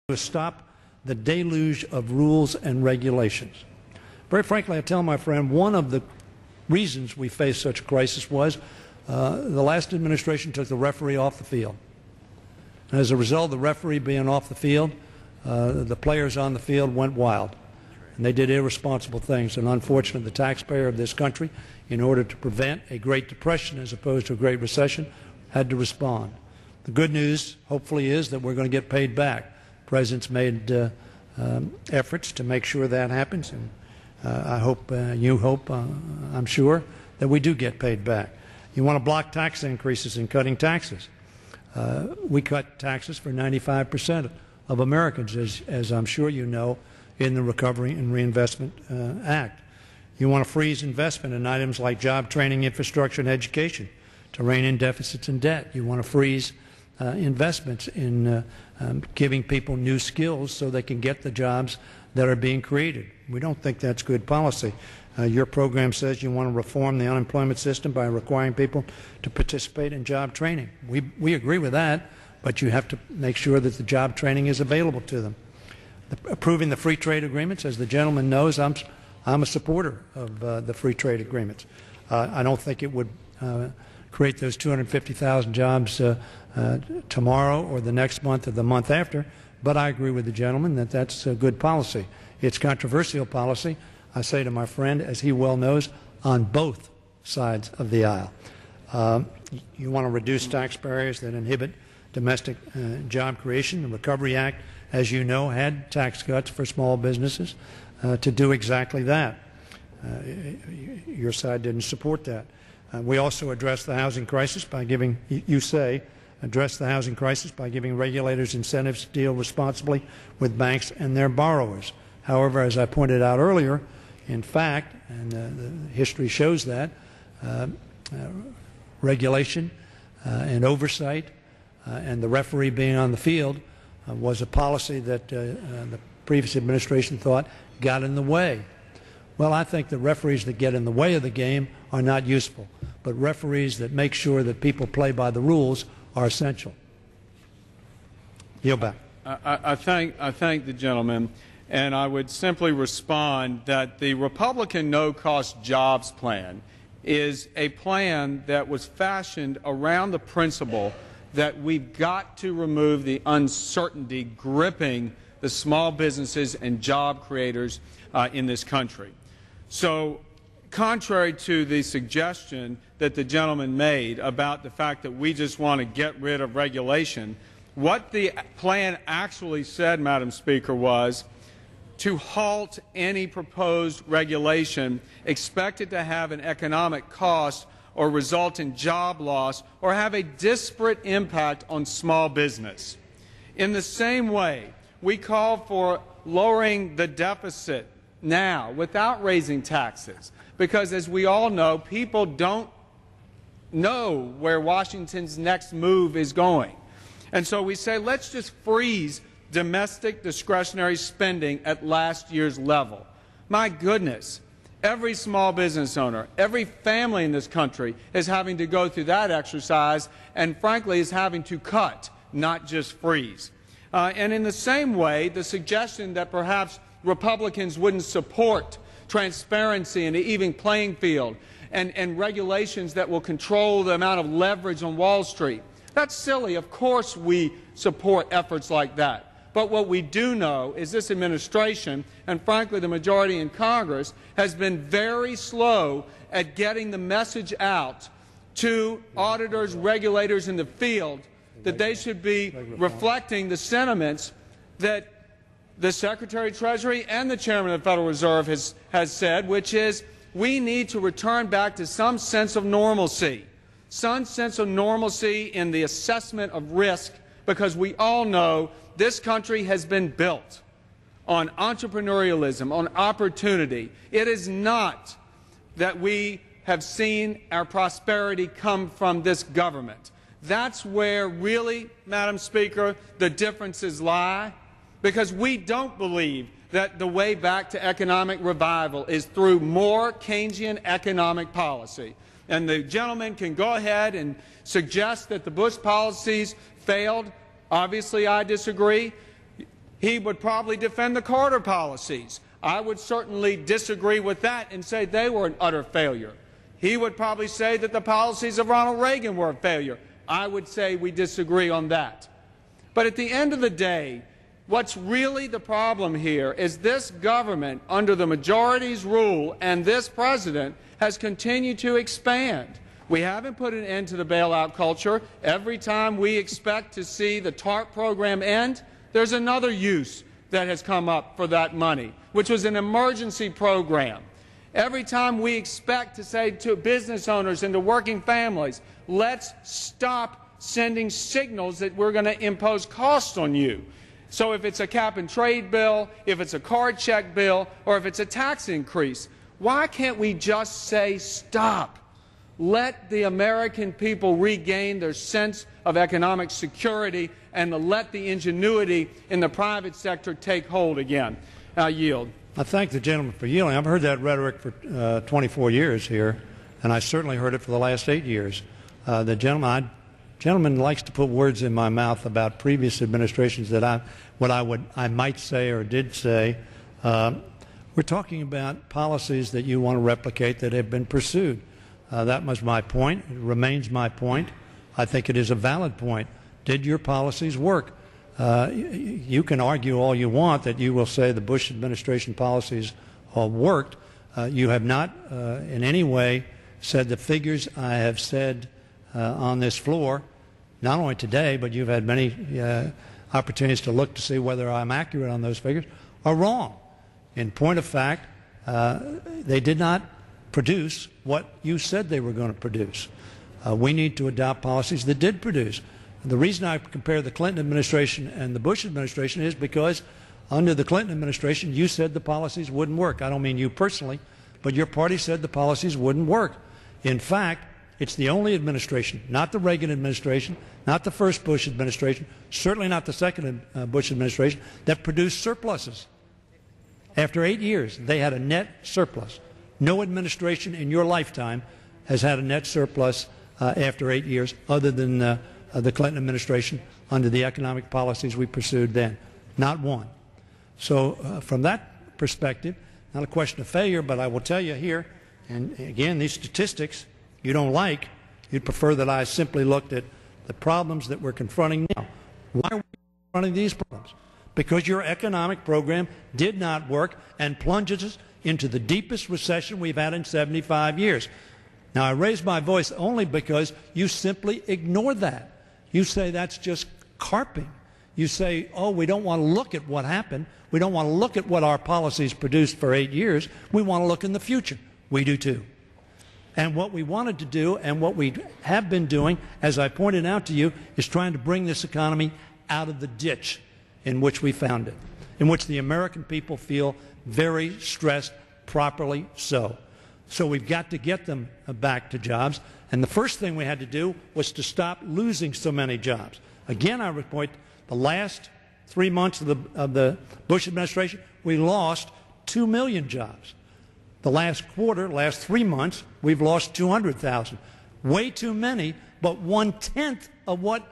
to stop the deluge of rules and regulations. Very frankly, I tell my friend, one of the reasons we faced such a crisis was the last administration took the referee off the field. And as a result of the referee being off the field, the players on the field went wild. And they did irresponsible things. And unfortunately, the taxpayer of this country, in order to prevent a Great Depression as opposed to a Great Recession, had to respond. The good news, hopefully, is that we're going to get paid back. The President's made efforts to make sure that happens, and I hope, you hope, I'm sure, that we do get paid back. You want to block tax increases and cutting taxes. We cut taxes for 95% of Americans, as I'm sure you know, in the Recovery and Reinvestment Act. You want to freeze investment in items like job training, infrastructure, and education to rein in deficits and debt. You want to freeze investments in giving people new skills so they can get the jobs that are being created. We don't think that's good policy. Your program says you want to reform the unemployment system by requiring people to participate in job training. We agree with that, but you have to make sure that the job training is available to them. Approving the free trade agreements, as the gentleman knows, I'm a supporter of the free trade agreements. I don't think it would create those 250,000 jobs tomorrow or the next month or the month after, but I agree with the gentleman that that's a good policy. It's controversial policy, I say to my friend, as he well knows, on both sides of the aisle. You want to reduce tax barriers that inhibit domestic job creation. The Recovery Act, as you know, had tax cuts for small businesses to do exactly that. Your side didn't support that. We also addressed the housing crisis by giving, address the housing crisis by giving regulators incentives to deal responsibly with banks and their borrowers. However, as I pointed out earlier, in fact, and the history shows that, regulation and oversight and the referee being on the field was a policy that the previous administration thought got in the way. Well, I think the referees that get in the way of the game are not useful, but referees that make sure that people play by the rules are essential. Yield back. I thank the gentleman, and I would simply respond that the Republican no-cost jobs plan is a plan that was fashioned around the principle that we've got to remove the uncertainty gripping the small businesses and job creators in this country. So, contrary to the suggestion that the gentleman made about the fact that we just want to get rid of regulation, what the plan actually said, Madam Speaker, was to halt any proposed regulation expected to have an economic cost or result in job loss or have a disparate impact on small business. In the same way, we call for lowering the deficit now without raising taxes, because as we all know, people don't know where Washington's next move is going. And so we say, let's just freeze domestic discretionary spending at last year's level. My goodness, every small business owner, every family in this country is having to go through that exercise and frankly is having to cut, not just freeze. And in the same way, the suggestion that perhaps Republicans wouldn't support transparency and an even playing field and regulations that will control the amount of leverage on Wall Street, that's silly. Of course we support efforts like that. But what we do know is this administration, and frankly the majority in Congress, has been very slow at getting the message out to auditors, regulators in the field that they should be reflecting the sentiments that the Secretary of Treasury and the Chairman of the Federal Reserve has said, which is we need to return back to some sense of normalcy in the assessment of risk, because we all know this country has been built on entrepreneurialism, on opportunity. It is not that we have seen our prosperity come from this government. That's where really, Madam Speaker, the differences lie, because we don't believe that the way back to economic revival is through more Keynesian economic policy. And the gentleman can go ahead and suggest that the Bush policies failed. Obviously, I disagree. He would probably defend the Carter policies. I would certainly disagree with that and say they were an utter failure. He would probably say that the policies of Ronald Reagan were a failure. I would say we disagree on that. But at the end of the day, what's really the problem here is this government, under the majority's rule, and this president has continued to expand. We haven't put an end to the bailout culture. Every time we expect to see the TARP program end, there's another use that has come up for that money, which was an emergency program. Every time we expect to say to business owners and to working families, let's stop sending signals that we're going to impose costs on you. So if it's a cap-and-trade bill, if it's a card check bill, or if it's a tax increase, why can't we just say stop? Let the American people regain their sense of economic security and let the ingenuity in the private sector take hold again. I yield. I thank the gentleman for yielding. I've heard that rhetoric for 24 years here, and I certainly heard it for the last 8 years. The gentleman likes to put words in my mouth about previous administrations that I might say or did say. We're talking about policies that you want to replicate that have been pursued. That was my point. It remains my point. I think it is a valid point. Did your policies work? You can argue all you want that you will say the Bush administration policies worked. You have not in any way said the figures I have said on this floor, not only today, but you've had many opportunities to look to see whether I'm accurate on those figures, are wrong. In point of fact, they did not produce what you said they were going to produce. We need to adopt policies that did produce. The reason I compare the Clinton administration and the Bush administration is because under the Clinton administration, you said the policies wouldn't work. I don't mean you personally, but your party said the policies wouldn't work. In fact, it's the only administration, not the Reagan administration, not the first Bush administration, certainly not the second Bush administration, that produced surpluses. After 8 years, they had a net surplus. No administration in your lifetime has had a net surplus after 8 years other than the Clinton administration under the economic policies we pursued then. Not one. So from that perspective, not a question of failure, but I will tell you here, and again, these statistics you don't like, you'd prefer that I simply looked at the problems that we're confronting now. Why are we confronting these problems? Because your economic program did not work and plunges us into the deepest recession we've had in 75 years. Now, I raise my voice only because you simply ignore that. You say that's just carping. You say, oh, we don't want to look at what happened. We don't want to look at what our policies produced for 8 years. We want to look in the future. We do too. And what we wanted to do and what we have been doing, as I pointed out to you, is trying to bring this economy out of the ditch in which we found it, in which the American people feel very stressed, properly so. So we've got to get them back to jobs. And the first thing we had to do was to stop losing so many jobs. Again, I report the last 3 months of the Bush administration, we lost 2 million jobs. The last quarter, last 3 months, we've lost 200,000. Way too many, but 1/10 of what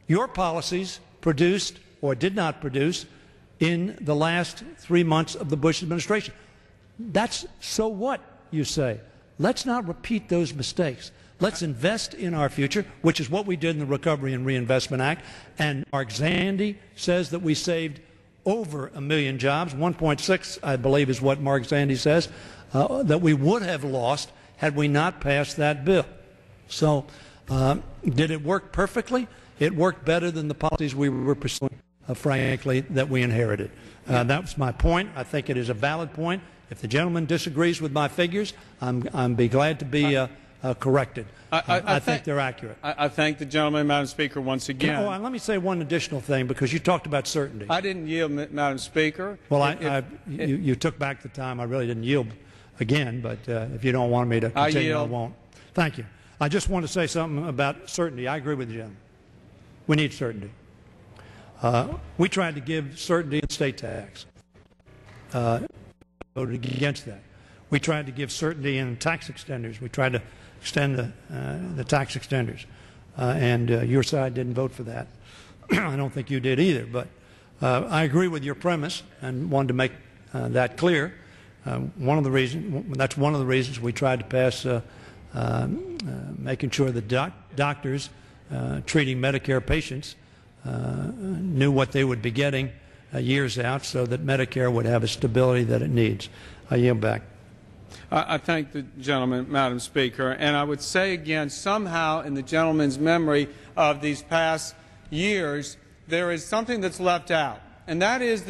your policies produced or did not produce in the last 3 months of the Bush administration. That's so what, you say. Let's not repeat those mistakes. Let's invest in our future, which is what we did in the Recovery and Reinvestment Act. And Mark Zandi says that we saved over 1 million jobs. 1.6, I believe, is what Mark Zandi says, that we would have lost had we not passed that bill. So did it work perfectly? It worked better than the policies we were pursuing, frankly, that we inherited. That was my point. I think it is a valid point. If the gentleman disagrees with my figures, I'm be glad to be corrected. I think they're accurate. I thank the gentleman, Madam Speaker, once again. Oh, and let me say one additional thing, because you talked about certainty. I didn't yield, Madam Speaker. Well, you took back the time. I really didn't yield again, but if you don't want me to continue, I won't. Thank you. I just want to say something about certainty. I agree with the gentleman. We need certainty. We tried to give certainty in state tax. Voted against that. We tried to give certainty in tax extenders. We tried to extend the tax extenders. And your side didn't vote for that. I don't think you did either. But I agree with your premise and wanted to make that clear. That's one of the reasons we tried to pass making sure that doctors treating Medicare patients knew what they would be getting years out, so that Medicare would have a stability that it needs. I yield back. I thank the gentleman, Madam Speaker, and I would say again, somehow in the gentleman's memory of these past years, there is something that's left out, and that is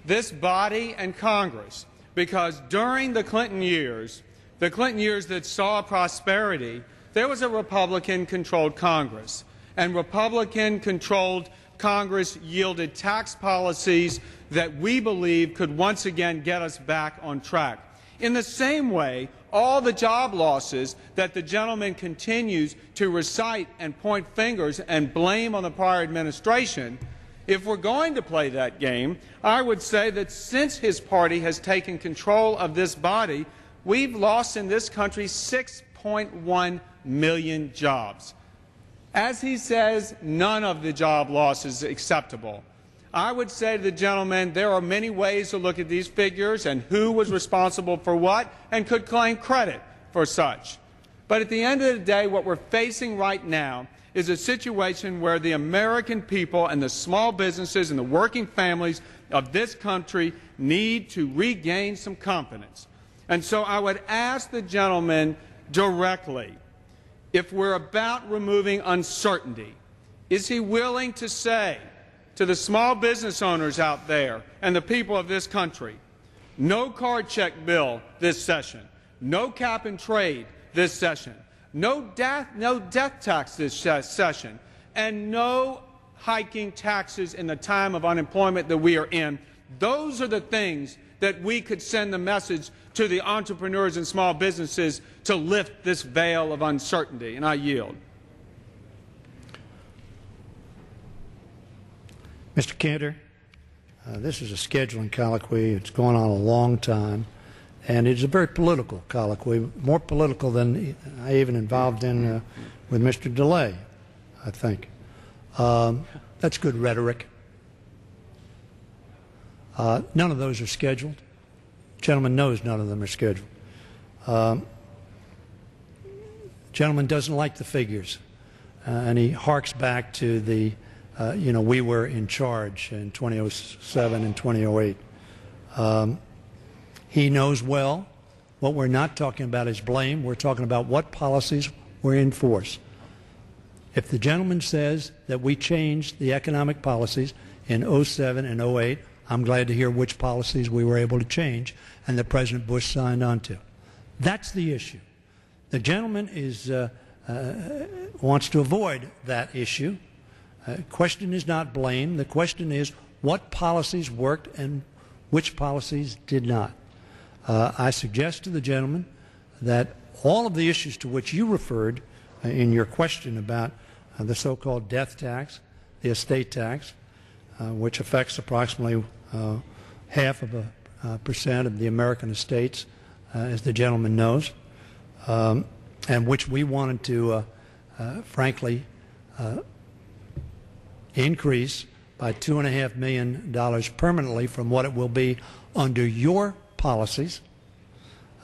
this body and Congress. Because during the Clinton years that saw prosperity, there was a Republican-controlled Congress, and Republican-controlled Congress yielded tax policies that we believe could once again get us back on track. In the same way, all the job losses that the gentleman continues to recite and point fingers and blame on the prior administration, if we're going to play that game, I would say that since his party has taken control of this body, we've lost in this country 6.1 million jobs. As he says, none of the job loss is acceptable. I would say to the gentleman, there are many ways to look at these figures and who was responsible for what and could claim credit for such. But at the end of the day, what we're facing right now is a situation where the American people and the small businesses and the working families of this country need to regain some confidence. And so I would ask the gentleman directly, if we're about removing uncertainty, is he willing to say to the small business owners out there and the people of this country, no card check bill this session, no cap and trade this session, no death tax this session, and no hiking taxes in the time of unemployment that we are in? Those are the things that we could send the message to the entrepreneurs and small businesses to lift this veil of uncertainty. And I yield. Mr. Cantor, this is a scheduling colloquy. It's gone on a long time, and it's a very political colloquy, more political than I even involved in with Mr. DeLay, I think. That's good rhetoric. None of those are scheduled. The gentleman knows none of them are scheduled. Gentleman doesn't like the figures, and he harks back to the, we were in charge in 2007 and 2008. He knows well what we're not talking about is blame. We're talking about what policies were in force. If the gentleman says that we changed the economic policies in 07 and 08, I'm glad to hear which policies we were able to change and that President Bush signed on to. That's the issue. The gentleman wants to avoid that issue. The question is not blame. The question is what policies worked and which policies did not. I suggest to the gentleman that all of the issues to which you referred in your question about the so-called death tax, the estate tax, which affects approximately 0.5% of the American estates, as the gentleman knows, and which we wanted to, frankly, increase by $2.5 million permanently from what it will be under your policies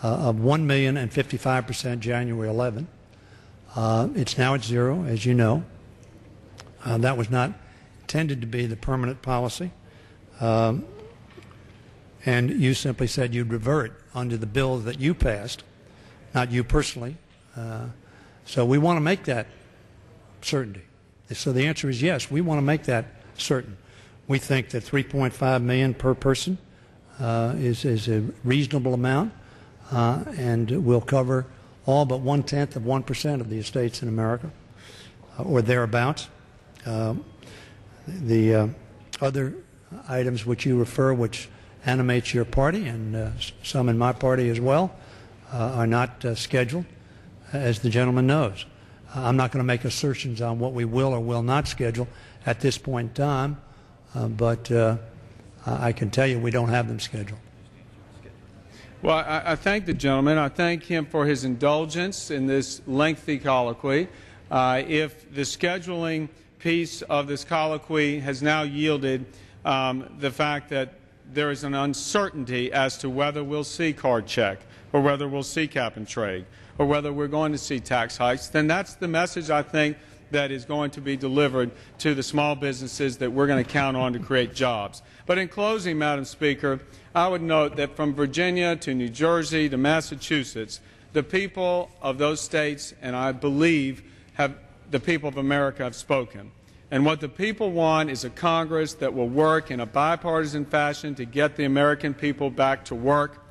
of $1 million and 55% January 11. It's now at zero, as you know. That was not intended to be the permanent policy. And you simply said you'd revert under the bill that you passed, not you personally. So we want to make that certainty. So the answer is yes, we want to make that certain. We think that $3.5 million per person is a reasonable amount and will cover all but 0.1% of the estates in America, or thereabouts. The other items which you refer, which animates your party and some in my party as well, are not scheduled, as the gentleman knows. I'm not going to make assertions on what we will or will not schedule at this point in time, but I can tell you we don't have them scheduled. Well, I thank the gentleman. I thank him for his indulgence in this lengthy colloquy. If the scheduling piece of this colloquy has now yielded the fact that there is an uncertainty as to whether we'll see card check or whether we'll see cap and trade or whether we're going to see tax hikes, then that's the message I think that is going to be delivered to the small businesses that we're going to count on to create jobs. But in closing, Madam Speaker, I would note that from Virginia to New Jersey to Massachusetts, the people of those states, and I believe the people of America, have spoken. And what the people want is a Congress that will work in a bipartisan fashion to get the American people back to work.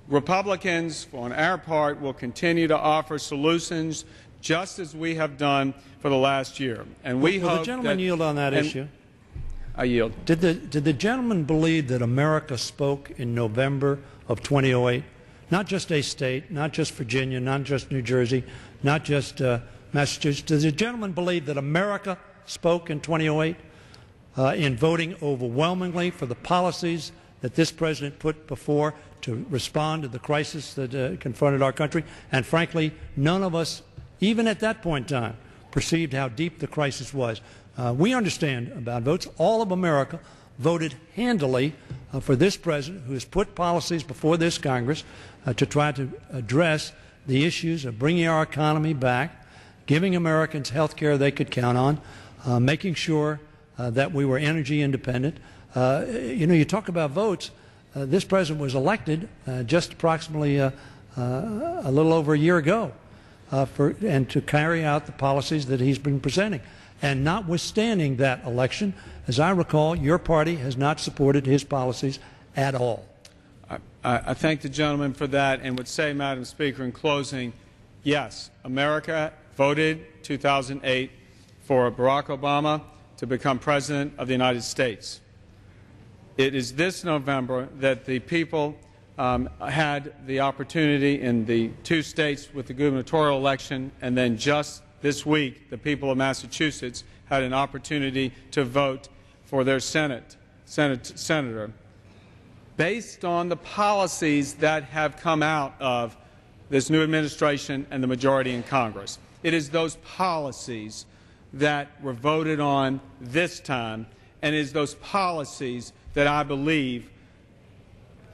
Republicans, on our part, will continue to offer solutions just as we have done for the last year. And we hope the gentleman yield on that issue? I yield. Did the gentleman believe that America spoke in November of 2008? Not just a state, not just Virginia, not just New Jersey, not just Massachusetts. Does the gentleman believe that America spoke in 2008 in voting overwhelmingly for the policies that this president put before to respond to the crisis that confronted our country? And frankly, none of us, even at that point in time, perceived how deep the crisis was. We understand about votes. All of America voted handily for this president who has put policies before this Congress to try to address the issues of bringing our economy back, giving Americans health care they could count on, making sure that we were energy independent. You know, you talk about votes. This president was elected just approximately a little over a year ago and to carry out the policies that he's been presenting. And notwithstanding that election, as I recall, your party has not supported his policies at all. I thank the gentleman for that and would say, Madam Speaker, in closing, yes, America voted 2008 for Barack Obama to become President of the United States. It is this November that the people had the opportunity in the 2 states with the gubernatorial election, and then just this week the people of Massachusetts had an opportunity to vote for their senator. Based on the policies that have come out of this new administration and the majority in Congress. It is those policies that were voted on this time, and it is those policies that I believe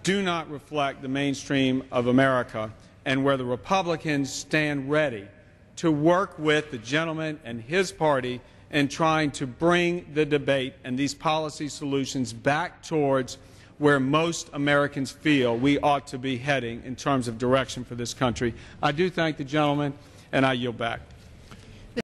do not reflect the mainstream of America, and where the Republicans stand ready to work with the gentleman and his party in trying to bring the debate and these policy solutions back towards where most Americans feel we ought to be heading in terms of direction for this country. I do thank the gentleman, and I yield back.